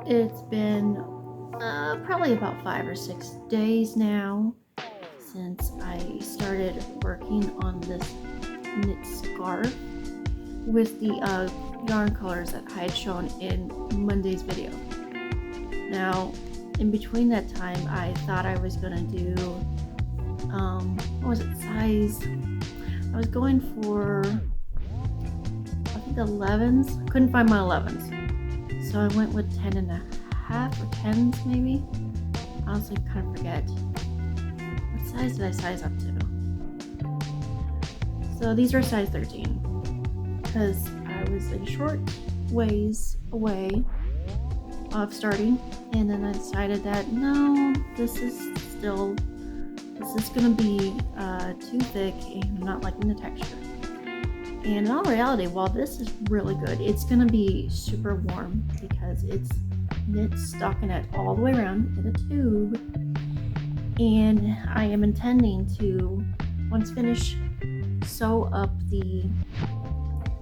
It's been probably about 5 or 6 days now since I started working on this knit scarf with the yarn colors that I had shown in Monday's video. Now, in between that time, I thought I was gonna do, what was it, size? I was going for, I think 11s. Couldn't find my 11s. So I went with 10 and a half or 10s maybe. Honestly, kind of forget. What size did I size up to? So these are size 13 because I was a short ways away of starting, and then I decided that no, this is gonna be too thick and I'm not liking the texture. And in all reality, while this is really good, it's gonna be super warm because it's knit stockinette all the way around in a tube. And I am intending to, once finished, sew up the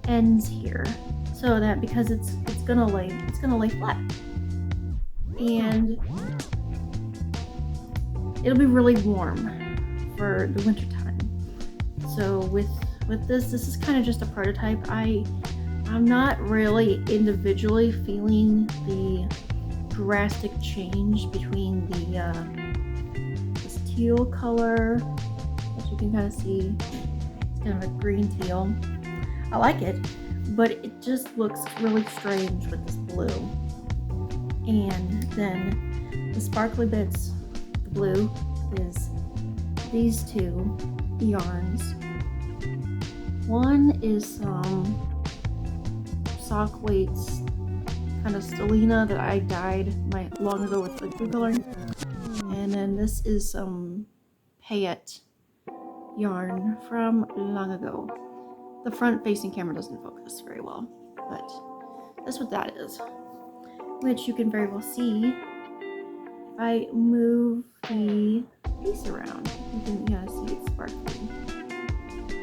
ends here so that because it's gonna lay flat. And it'll be really warm for the winter time. So with this is kind of just a prototype. I'm not really individually feeling the drastic change between this teal color, as you can kind of see. It's kind of a green teal. I like it, but it just looks really strange with this blue. And then the sparkly bits, the blue, is these two yarns. One is some sock weights, kind of Stellina that I dyed long ago with the food coloring. And then this is some Payette yarn from long ago. The front facing camera doesn't focus very well, but that's what that is. Which you can very well see if I move the piece around. You can see it sparkling.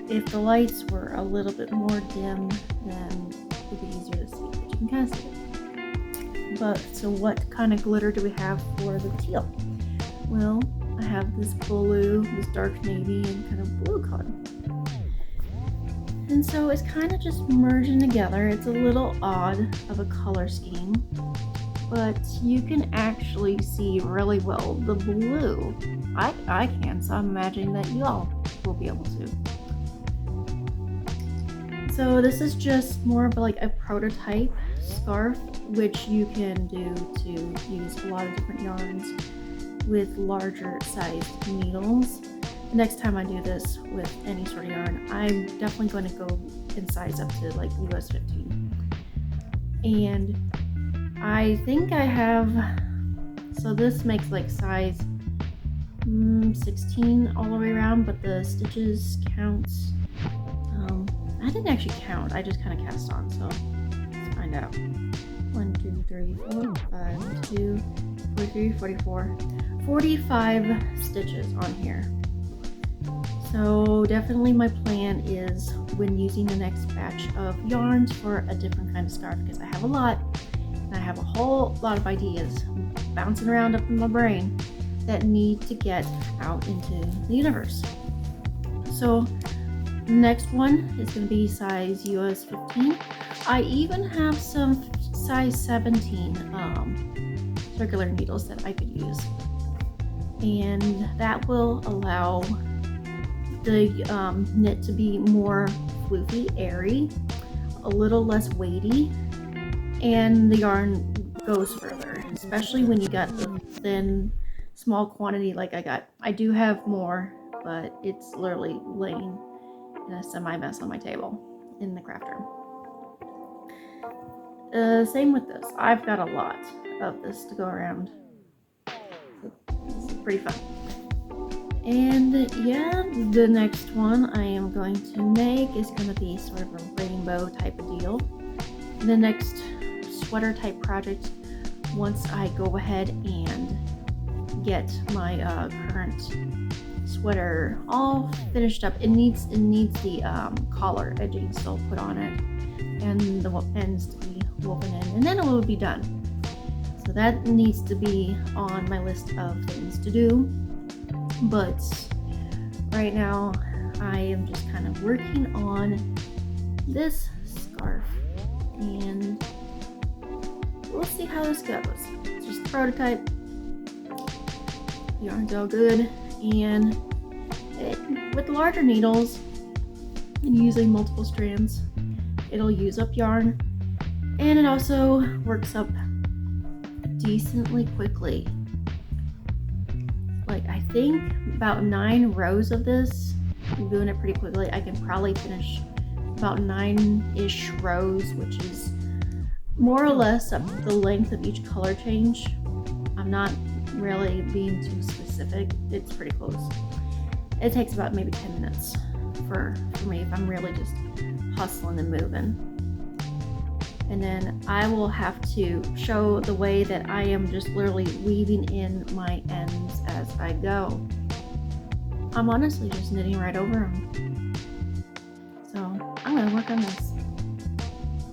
If the lights were a little bit more dim, then it would be easier to see, but you can kind of see it. But so what kind of glitter do we have for the teal? Well, I have this blue, this dark navy, and kind of blue color. And so it's kind of just merging together. It's a little odd of a color scheme, but you can actually see really well the blue. I can, so I'm imagining that you all will be able to. So this is just more of like a prototype scarf, which you can do to use a lot of different yarns with larger sized needles. The next time I do this with any sort of yarn, I'm definitely going to go in size up to like US 15. And I think I have, so this makes like size 16 all the way around, but the stitches counts. I didn't actually count, I just kind of cast on, so let's find out. 1, 2, 3, 4, 5, 2, 43, 44, 45 stitches on here. So definitely my plan is when using the next batch of yarns for a different kind of scarf, because I have a lot, and I have a whole lot of ideas bouncing around up in my brain that need to get out into the universe. So next one is going to be size US 15. I even have some size 17 circular needles that I could use, and that will allow the knit to be more floofy, airy, a little less weighty, and the yarn goes further, especially when you got the thin, small quantity like I got. I do have more, but it's literally laying in a semi-mess on my table in the craft room. Same with this. I've got a lot of this to go around. So this is pretty fun. And yeah, the next one I am going to make is going to be sort of a rainbow type of deal. The next sweater type project, once I go ahead and get my current sweater all finished up, it needs the collar edging still put on it and the ends to be woven in, and then it will be done. So that needs to be on my list of things to do. But right now I am just kind of working on this scarf, and we'll see how this goes. It's just a prototype. Yarn's all good, and with larger needles and using multiple strands, it'll use up yarn, and it also works up decently quickly. Like, I think about 9 rows of this. I'm doing it pretty quickly. I can probably finish about 9-ish rows, which is more or less up to the length of each color change. I'm not really being too specific. It's pretty close. It takes about maybe 10 minutes for me if I'm really just hustling and moving. And then I will have to show the way that I am just literally weaving in my ends as I go. I'm honestly just knitting right over them. So I'm gonna work on this.